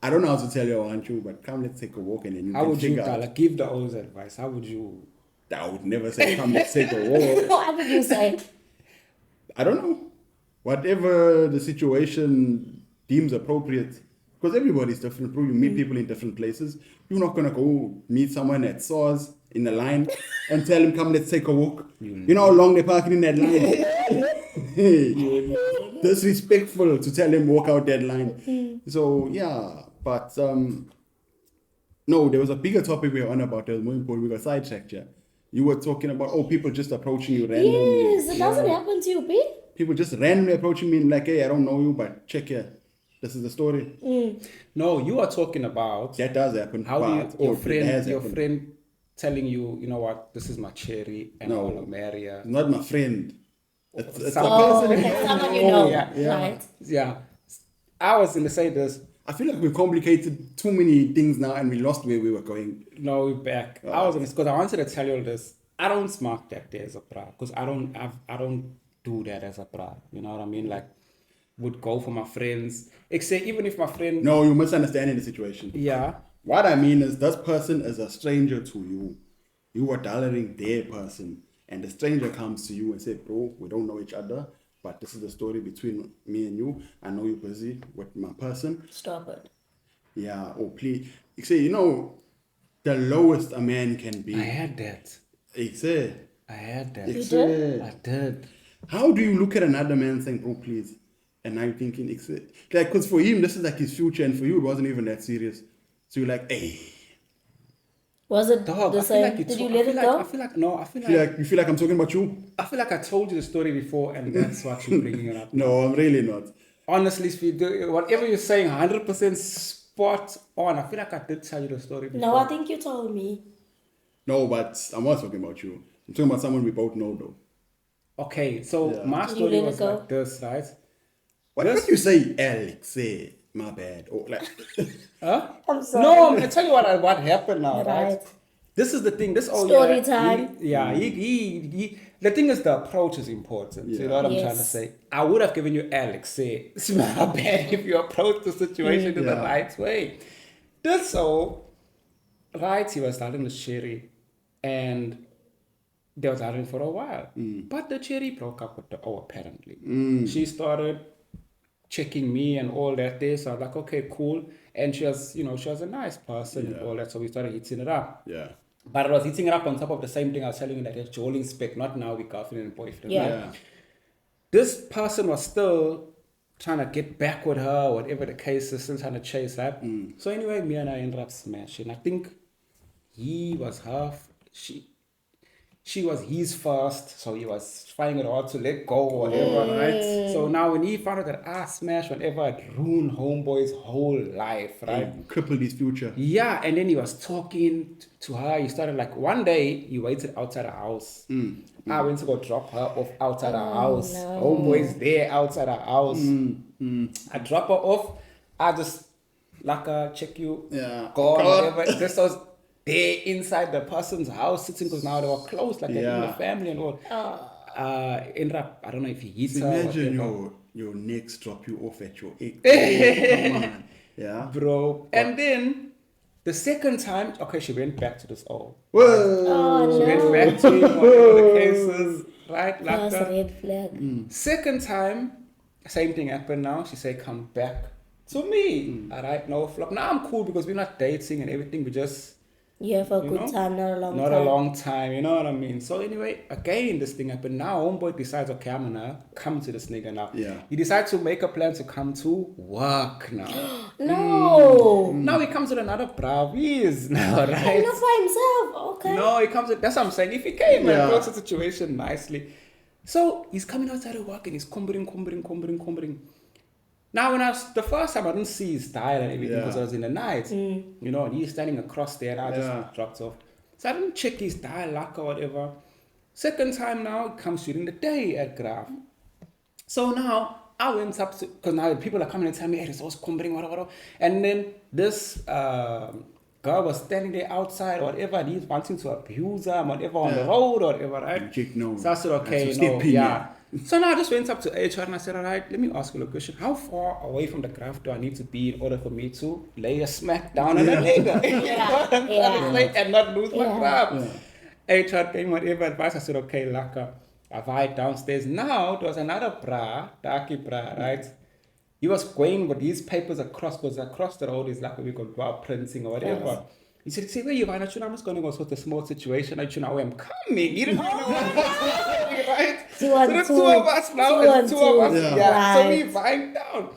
I don't know how to tell you I want you, but come, let's take a walk, and then you How can would you, figure out. Dala, give the old advice? How would you? I would never say, come, let's take a walk. What did you say? I don't know. Whatever the situation deems appropriate. Because everybody's different, bro. You meet people in different places. You're not going to go meet someone at SOS in a line and tell him, come, let's take a walk. You know how long they're parking in that line? Disrespectful to tell him walk out that line. So, yeah. But, no, there was a bigger topic we were on about that was more important. We got sidetracked, yeah. You were talking about, people just approaching you randomly. Yes, it doesn't happen to you, B. People just randomly approaching me and like, hey, I don't know you, but check here. This is the story. No, you are talking about That does happen. how but, do you, it has your happened. friend telling you, you know what, this is my cherry and I No. want to marry her. Not my friend. It's a Some- person. Okay, someone you know, Yeah. right? Yeah, I was gonna say this. I feel like we complicated too many things now and we lost where we were going. No, we're back. I was gonna because I wanted to tell you all this. I don't smoke that day as a bra because I don't do that as a bra. You know what I mean? Like, would go for my friends. Except even if my friend. No, you're misunderstanding the situation. Yeah. What I mean is this person is a stranger to you. You are dollaring their person. And the stranger comes to you and says, bro, we don't know each other, but this is the story between me and you. I know you're busy with my person. Stop it. Yeah, please. You say, the lowest a man can be. I had that. I had that. You did? I did. How do you look at another man saying, bro, please? And now you're thinking, like, because for him, this is like his future, and for you, it wasn't even that serious. So you're like, hey. Was it Dog, the I feel same? like Did you let it go? I feel like no. I feel You feel like I'm talking about you? I feel like I told you the story before, and that's what you're bringing it up. No, I'm really not. Honestly, whatever you're saying, 100% spot on. I feel like I did tell you the story before. No, I think you told me. No, but I'm not talking about you. I'm talking about someone we both know, though. Okay, so Yeah. my Did you story let it was go? like this, right? Why don't you say Alex? Say my bad. Or like, Huh? I'm sorry. No, I'm gonna tell you what happened now, right? Right. This is the thing. This Story time. He. The thing is, the approach is important. You Yeah. know what I'm Yes. trying to say? I would have given you Alex. Say, it's my bad if you approach the situation in the Yeah. right way. This so, right? He was starting the sherry, and they was arguing for a while. But the cherry broke up with the O apparently. She started checking me and all that day. So I was like, okay, cool. And she was, she was a nice person and all that. So we started hitting it up. Yeah. But I was hitting it up on top of the same thing I was telling you that it's Joling spec, not now with girlfriend and boyfriend. Yeah. Right? This person was still trying to get back with her, whatever the case is, still trying to chase that. So anyway, me and I ended up smashing. I think he was half, she was his first, so he was finding it hard to let go or whatever, right? So now when he found out that I smashed whatever, it ruined homeboy's whole life, right? Crippled his future. Yeah, and then he was talking to her. He started like one day he waited outside the house. I went to go drop her off outside the house. no. Homeboy's there outside the house. I drop her off. I just check you. Yeah. Go on, whatever. This was there inside the person's house sitting because now they were close, like they're in the family and all. Ended up, I don't know if he hits her. Imagine whatever. your next drop you off at your egg. Come on. Yeah. Bro. And then the second time, okay, she went back to this old. Whoa. Oh, She no. went back to whatever the cases, right? Like That's a that. red flag. Second time, same thing happened now. She said, come back to me. All right, no flop. Now I'm cool because we're not dating and everything. We just, You have a You good know? time, not a long not time. a long time, you know what I mean? So anyway, again, this thing happened. Now homeboy decides, okay, I'm gonna come to this nigga now. Yeah. He decides to make a plan to come to work now. No. Now he comes with another bravies now, right? Not by himself. Okay. No, he comes with, that's what I'm saying. If he came and Yeah. approached the situation nicely. So he's coming outside of work and he's cumbering. Now, the first time I didn't see his style and everything because I was in the night, you know, and he's standing across there and I just dropped off. So I didn't check his style, like or whatever. Second time now, it comes during the day at Graf. So now, I went up to, because now people are coming and telling me, hey, this was cumbering, whatever. And then this girl was standing there outside or whatever, and he's wanting to abuse her, whatever, on the road or whatever, right? Chick, no. So I said, okay, That's no, stepping, yeah. So now I just went up to HR and I said, all right, let me ask you a question. How far away from the graph do I need to be in order for me to lay a smack down on a nigga? You know what I'm trying to say? And not lose my graph. HR came with whatever advice. I said, okay, Laka, I ride downstairs. Now there was another bra, Daki bra, right? He was going with his papers across, because across the road is like we could go out printing or whatever. Yes. He said, say, where you are? I'm just going to go sort of small situation. I know where I'm coming. He didn't know right? Two and So the two. two of us now, Two and and two two. of us. Yeah. Yeah. So we Right. vying down.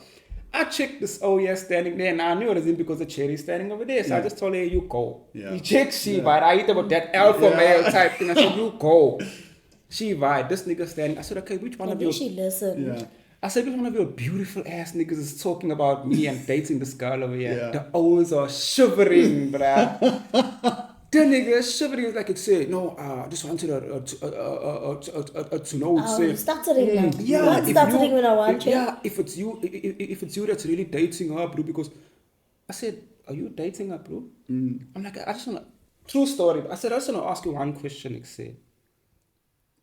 I checked this standing there, and I knew it was him because the cherry's standing over there. So I just told her, you go. Yeah. He checked, she vied. I hit her with that alpha male type thing. I said, you go. She vied. This nigga standing. I said, okay, which one I of you? think she listened. Yeah. I said, which one of your beautiful ass niggas is talking about me and dating this girl over here? Yeah. The O's are shivering, bruh. The nigga is shivering. It's like it said, no, I just wanted to know. It Oh, said, you stuttering now. yeah, Not if stuttering you- when I want you. Yeah, if it's you that's really dating her, bro. Because I said, are you dating her, bro? I'm like, I just wanna, true story. I said, I just wanna ask you one question. It said,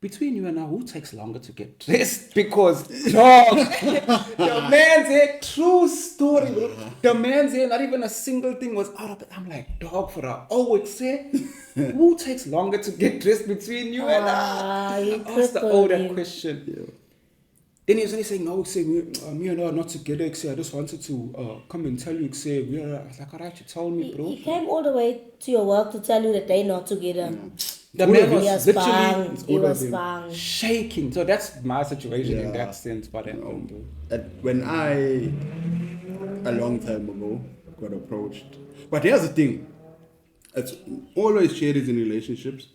between you and I, who takes longer to get dressed? Because dog, the man's here, true story, bro. The man's here, not even a single thing was out of it. I'm like, dog, for a it said, who takes longer to get dressed between you and I? You I asked the crippled older you. question. Then he was only saying, no, say, me and her are not together. Say, I just wanted to come and tell you, say, we are. I was like, all right, you told me, bro. He came all the way to your work to tell you that they're not together. The Good man of him. He was was literally bang. He good of was him. bang. shaking. So that's my situation in Yeah. that sense. But When I, a long time ago, got approached. But here's the thing. It's always shaders in relationships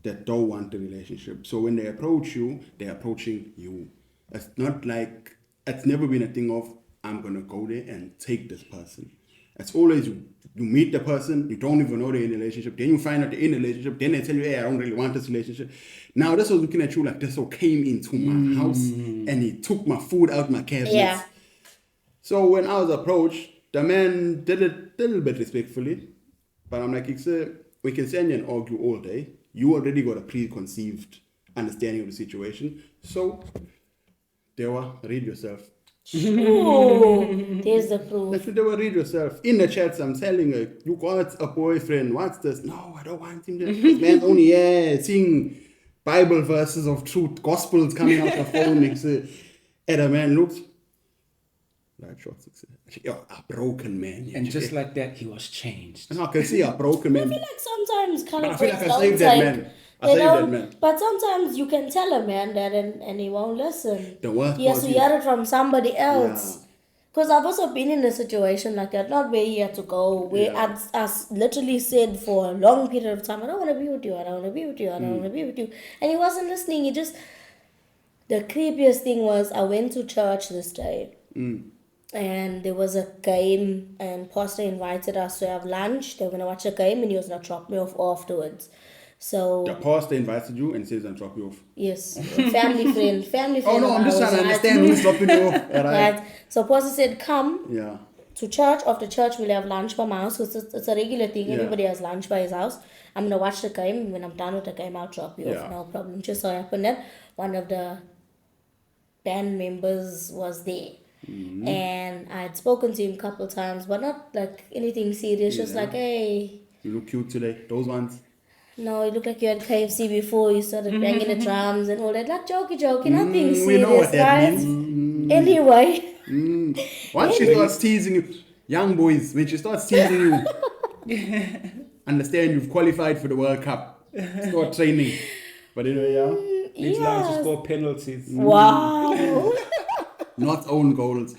that don't want the relationship. So when they approach you, they're approaching you. It's not like, it's never been a thing of, I'm going to go there and take this person. It's always you meet the person, you don't even know they're in a relationship, then you find out they're in a relationship, then they tell you, hey, I don't really want this relationship. Now this was looking at you like this one came into my house and he took my food out my cabinets. Yeah. So when I was approached, the man did it a little bit respectfully, but I'm like, we can stand here and argue all day. You already got a preconceived understanding of the situation. So, Dewa, read yourself. Ooh, there's the proof. That's what they will read yourself. In the chats, I'm telling her, you got a boyfriend, what's this? No, I don't want him. This man's only here, seeing Bible verses of truth, gospels coming out the phone. And a man looked. Like shots. You're a broken man. And just like that, he was changed. And I can see a broken I man. feel like sometimes But color I feel like friends I don't saved that take. man. I They saved that don't. man. But sometimes you can tell a man that and he won't listen. The worst He has part to is- hear it from somebody else. Yeah. Because I've also been in a situation like that, not where he had to go, where Yeah. I literally said for a long period of time, I don't want to be with you, I don't want to be with you, I don't want to be with you. And he wasn't listening. He just, the creepiest thing was I went to church this day. And there was a game, and Pastor invited us to have lunch. They were going to watch a game, and he was going to drop me off afterwards. So, The pastor invited you and says, and drop you off. yes, a family friend. Oh, no, of I'm just ours, trying to right? understand who's dropping you off. All right. Right. So, Pastor said, come Yeah. to church. After church, we'll have lunch by my house, because it's a regular thing. Yeah. Everybody has lunch by his house. I'm going to watch the game. When I'm done with the game, I'll drop you Yeah. off. No problem. Just so happened that one of the band members was there. Mm-hmm. And I had spoken to him a couple of times, but not like anything serious. Just Yeah. like, hey, You look cute today. Those ones. no, you look like you had KFC before. You started banging the drums and all that. Like jokey, nothing serious, We know what that right? means. Anyway, Once she starts teasing you, young boys, when she starts teasing you, understand you've qualified for the World Cup. Start training. But anyway, yeah. Needs learn to yes. score penalties. Wow. Not own goals.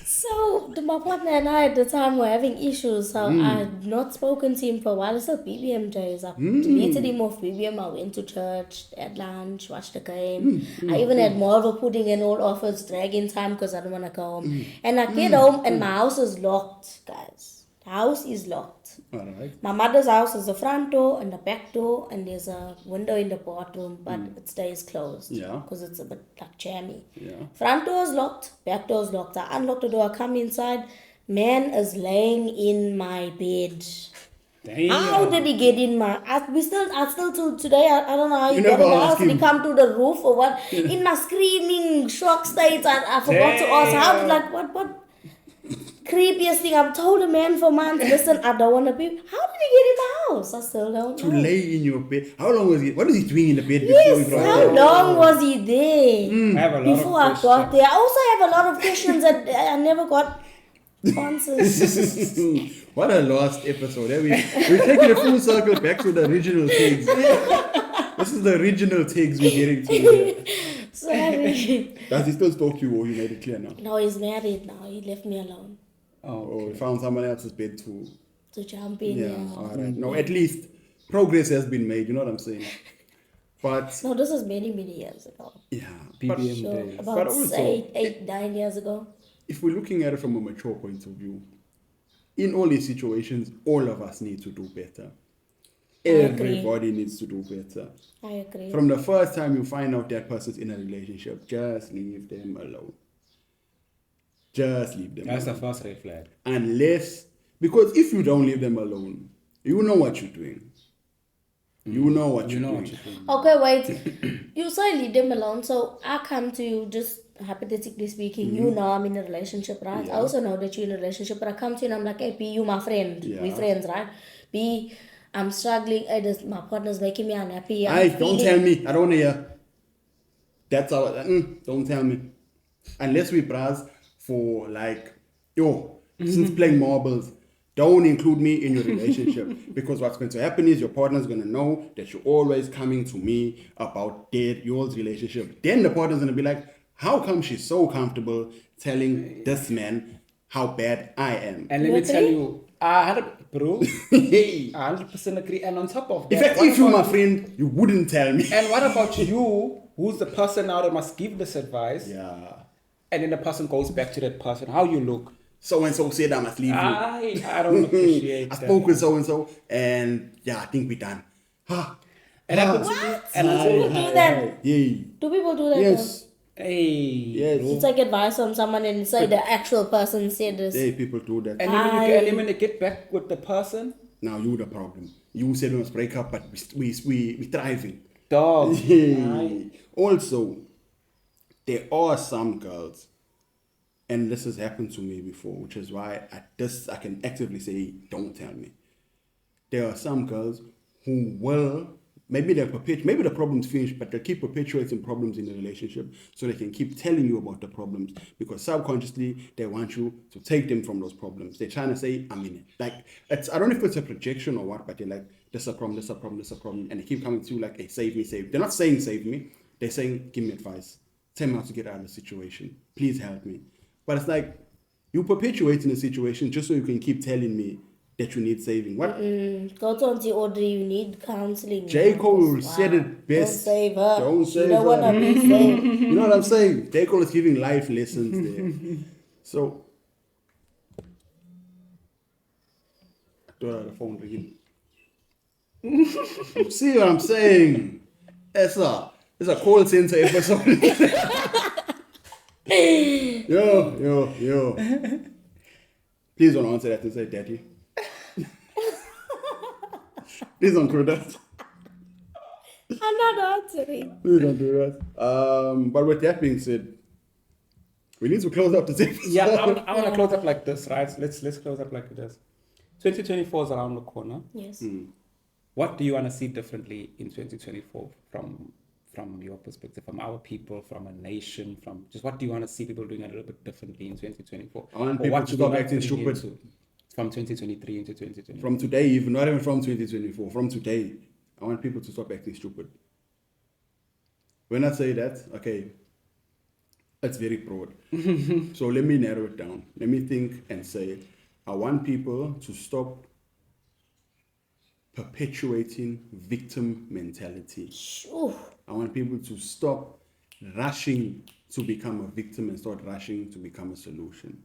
So my partner and I at the time were having issues. So I had not spoken to him for a while. It's still BBM days. I deleted him off BBM. I went to church, had lunch, watched the game. I even had more of a pudding and all offers dragging time because I don't want to go home. And I get home and my house is locked, guys. The house is locked. All right. My mother's house is the front door and the back door, and there's a window in the bathroom, but it stays closed. Yeah. Because it's a bit like jammy. Yeah. Front door is locked, back door is locked. I unlock the door, I come inside. Man is laying in my bed. Damn. How did he get in my? I still to today. I don't know how he You got in never the house. asked Did he him. come to the roof or what? In my screaming shock state, I forgot to ask. How did what? Creepiest thing, I've told a man for months, listen, I don't want to be. How did he get in my house? I still don't To know. lay in your bed. How long was he? What was he doing in the bed before Yes, he brought how you? long was he there I have a lot before of I got there? I also have a lot of questions that I never got answers. What a lost episode. Eh? We're taking a full circle back to the original tags. This is the original tags we're getting to here. Sorry. Does he still stalk you or you made it clear now? No, he's married now. He left me alone Or he found someone else's bed to... to jump in. Yeah, Yeah. all right. No, at least progress has been made, you know what I'm saying? But, No, this is many years ago. yeah. But BBM So days. But about also- 9 years ago. if we're looking at it from a mature point of view, in all these situations, all of us need to do better. agree. Everybody needs to do better. I agree. From the first time you find out that person's in a relationship, just leave them alone. Just leave them That's the alone. first red flag. Unless, because if you don't leave them alone, you know what you're doing. You know what You you're know doing. what you're doing. Okay, wait. You say leave them alone. So I come to you, just hypothetically speaking, you know I'm in a relationship, right? Mm-hmm. Yeah. I also know that you're in a relationship, but I come to you and I'm like, hey, B, you my friend. Yeah. We friends, right? B, I'm struggling. My partner's making me unhappy. I'm Aye, don't feeling- tell me. I don't want to hear. That's how. Don't tell me. Unless we browse for like, since playing marbles, don't include me in your relationship because what's going to happen is your partner's going to know that you're always coming to me about yours relationship. Then the partner's going to be like, how come she's so comfortable telling this man how bad I am? And let You me tell agree? you, I had a bro. Hey. I 100% agree. And on top of that, In fact, what if you're my about- friend, you wouldn't tell me. And what about you, who's the person now that must give this advice? Yeah. And then the person goes back to that person. How you look? So and so said I must leave you. I don't appreciate I that. spoke with so and so, and yeah, I think we're done. And happened to me. What? And Do people do that? Yay. Do people do that? Yes. hey, Yes. You take advice from someone and say the actual person said this. Hey, people do that. And then when you get when they get back with the person, Now you the problem. You said we must break up, but we thriving. dog. Yay. Also, there are some girls, and this has happened to me before, which is why I can actively say, don't tell me. There are some girls who will, maybe maybe the problem's finished, but they'll keep perpetuating problems in the relationship so they can keep telling you about the problems because subconsciously they want you to take them from those problems. They're trying to say, I'm in it. Like, I don't know if it's a projection or what, but they're like, this is a problem, this is a problem, this is a problem. And they keep coming to you like, hey, save me, save me. They're not saying save me. They're saying, give me advice. Tell me how to get out of the situation. Please help me. But it's like, you perpetuating the situation just so you can keep telling me that you need saving. What? Go to Auntie Audrey, you need counseling. J. now, Cole 'cause, said it best. Don't save her. Don't She save don't her. want to be saved. You know what I'm saying? J. Cole is giving life lessons there. So, I thought I had a phone ringing. See what I'm saying? It's a call center episode. Yo. Please don't answer that and say daddy. Please don't do that. I'm not answering. Please don't do that. But with that being said, we need to close up this episode. Yeah, I want to close up like this, right? Let's close up like this. 2024 is around the corner. Yes. What do you want to see differently in 2024 from your perspective, from our people, from a nation, from just what do you want to see people doing a little bit differently in 2024? I want Or people what to do you stop not acting bring stupid. into from 2023 into 2024? From today, even not even from 2024, from today, I want people to stop acting stupid. When I say that, okay, that's very broad. So let me narrow it down. Let me think and say, I want people to stop perpetuating victim mentality. Ooh. I want people to stop rushing to become a victim and start rushing to become a solution.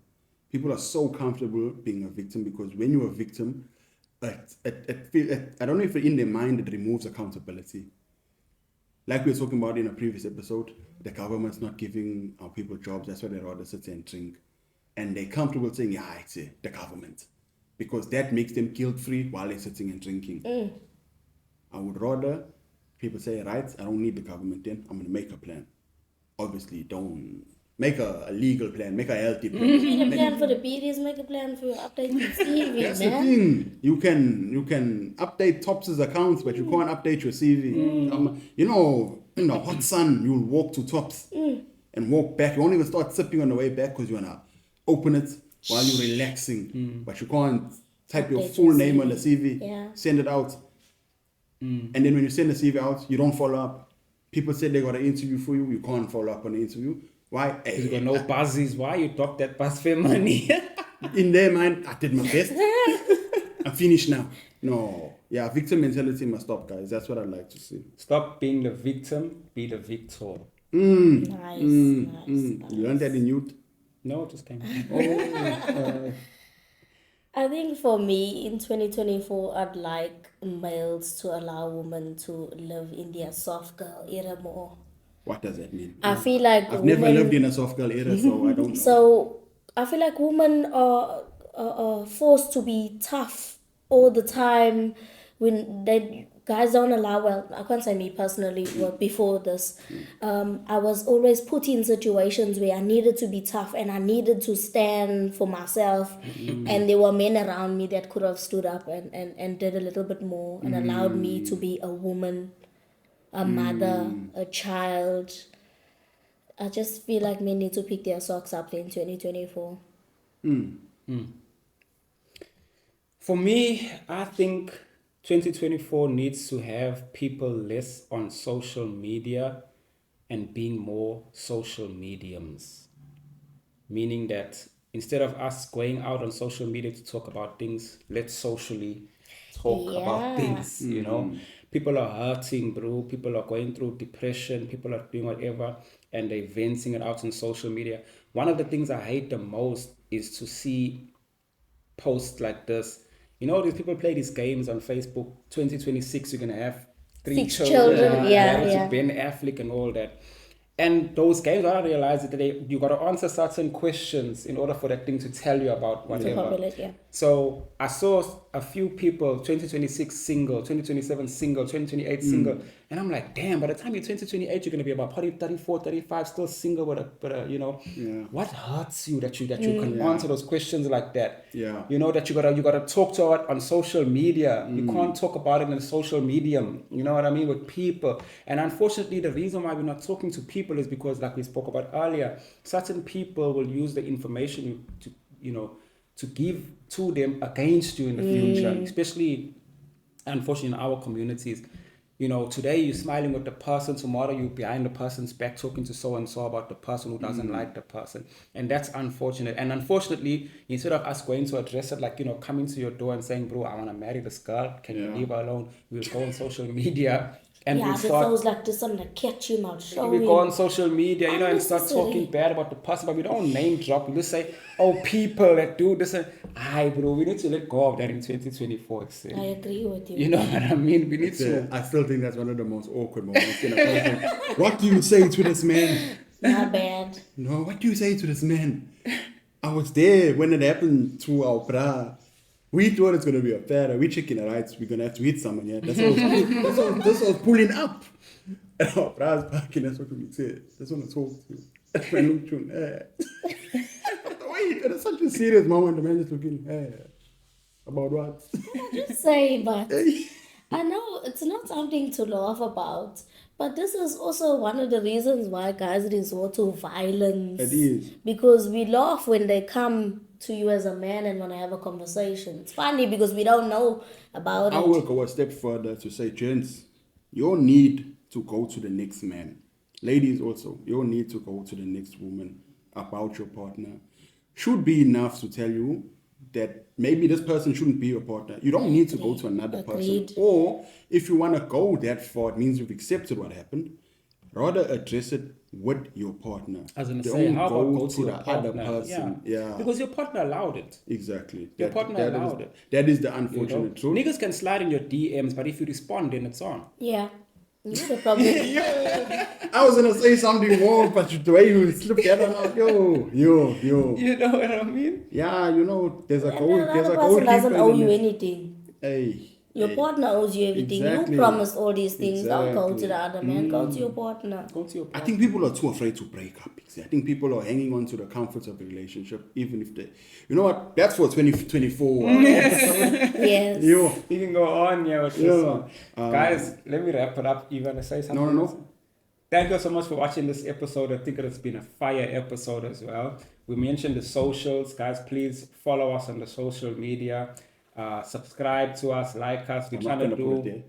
People are so comfortable being a victim because when you're a victim, I don't know if in their mind it removes accountability. Like we were talking about in a previous episode, the government's not giving our people jobs, that's why they rather sit and drink. And they're comfortable saying, yeah, it's the government. Because that makes them guilt-free while they're sitting and drinking. I would rather people say, right, I don't need the government then, I'm going to make a plan. Obviously, don't make a legal plan, make a healthy plan. Make a plan for the periods, make a plan for your updating CV, That's man. the thing. You can update Tops' accounts, but you can't update your CV. You know, in the hot sun, you'll walk to Tops and walk back. You won't even start sipping on the way back because you want to open it while you're relaxing. But you can't type your Update full your name on the CV. CV, Yeah. send it out. And then when you send the CV out, you don't follow up. People say they got an interview for you, you can't follow up on the interview. Why? You got no buzzes. Why you dropped that buzz for money? In their mind, I did my best. I'm finished now. No. Yeah, victim mentality must stop, guys. That's what I'd like to see. Stop being the victim, be the victor. Nice. You learned that in youth? No, just came. I think for me, in 2024, I'd like males to allow women to live in their soft girl era more. What does that mean? I feel like I've women, never lived in a soft girl era, so I don't know. So I feel like women are forced to be tough all the time when they guys don't allow. Well, I can't say me personally. Well, before this, I was always put in situations where I needed to be tough and I needed to stand for myself. And there were men around me that could have stood up and did a little bit more and allowed me to be a woman, a mother, a child. I just feel like men need to pick their socks up in 2024. For me, I think 2024 needs to have people less on social media and being more social mediums. Meaning that instead of us going out on social media to talk about things, let's socially talk about things, you know. People are hurting, bro. People are going through depression. People are doing whatever and they're venting it out on social media. One of the things I hate the most is to see posts like this. You know, these people play these games on Facebook. 2026, you're going to have 6 children. Yeah. Ben Affleck and all that. And those games, what I realized is that you got to answer certain questions in order for that thing to tell you about whatever. Populate, yeah. So I saw a few people, 2026 single, 2027 single, 2028 single, And I'm like, damn, by the time you're 2028, you're going to be about probably 34, 35, still single with a you know, what hurts you that you can answer those questions like that? Yeah. You know, that you gotta talk to it on social media. You can't talk about it in a social medium, you know what I mean, with people. And unfortunately, the reason why we're not talking to people is because, like we spoke about earlier, certain people will use the information to, you know, to give to them against you in the future, especially, unfortunately, in our communities. You know, today you're smiling with the person, tomorrow you're behind the person's back talking to so and so about the person who doesn't like the person. And that's unfortunate. And unfortunately, instead of us going to address it, like, you know, coming to your door and saying, bro, I want to marry this girl, can you leave her alone? We'll go on social media and Yeah, we'll the start. those like this one like catch him out, show We him. go on social media, you know, and start Unnecessary. talking bad about the person, but we don't name drop. We just say, oh, people that do this. And, bro, we need to let go of that in 2024. I agree with you. You know what I mean? We need to. I still think that's one of the most awkward moments in a person. What do you say to this man? Not bad. No, what do you say to this man? I was there when it happened to our bra. We thought it's gonna be a affair. We checking it right. We're gonna have to hit someone. Yeah, that's what was pulling up. And our bra's parking. That's what we said. That's what I talk to. Man, look to wait, it's such a serious moment. The man just looking. About what? Just say, but I know it's not something to laugh about. But this is also one of the reasons why guys resort to violence. It is. Because we laugh when they come to you as a man and want to have a conversation. It's funny because we don't know about I it. will go a step further to say, gents, your need to go to the next man, ladies also, your need to go to the next woman about your partner should be enough to tell you that maybe this person shouldn't be your partner. You don't need to go to another Agreed. person. Or if you want to go that far, it means you've accepted what happened. Rather address it with your partner. I was going to Don't say, how about go to the your partner? other person. Yeah. Because your partner allowed it. Exactly. Your partner allowed it. That is the You know? unfortunate truth. Niggas can slide in your DMs, but if you respond, then it's on. Yeah. Not a problem. I was gonna say something more, but the way you slipped that one out, yo. You know what I mean? Yeah, you know, there's a And goal. another There's a person goalkeeper. doesn't owe in you it. anything. Hey. Your partner owes you everything. Exactly. You promised all these things. Don't go to Exactly. the other man. Go to your partner. Go to your I partner. think people are too afraid to break up. I think people are hanging on to the comforts of the relationship, even if they, you know what? That's for 2024. Yes. You can go on, with this one. Guys, let me wrap it up. You want to say something? No. Thank you so much for watching this episode. I think it's been a fire episode as well. We mentioned the socials. Guys, please follow us on the social media. Subscribe to us, like us. We're trying to do...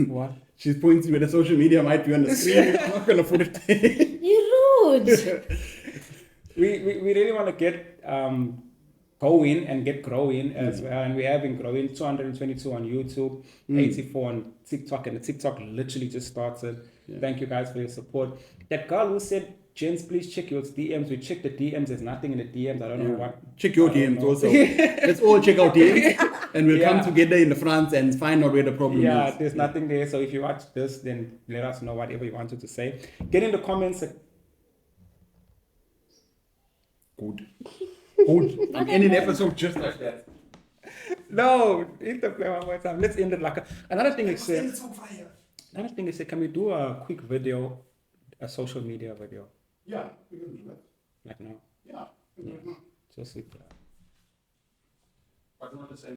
What? She's pointing where the social media might be on the screen. I'm not going to put it there. You're rude. we really want to get going and get growing as well. And we have been growing. 222 on YouTube, 84 on TikTok. And the TikTok literally just started. Yeah. Thank you guys for your support. That girl who said, Gents, please check your DMs. We checked the DMs. There's nothing in the DMs. I don't know what. Check your DMs also. Let's all check our DMs and we'll come together in the front and find out where the problem is. Yeah, there's nothing there. So if you watch this, then let us know whatever you wanted to say. Get in the comments. Good. I'm ending the episode just like that. No, hit the play one more time. Let's end it like another thing is can we do a quick video, a social media video? Yeah, we can do that. Like now? Yeah. Just like that. But not the same.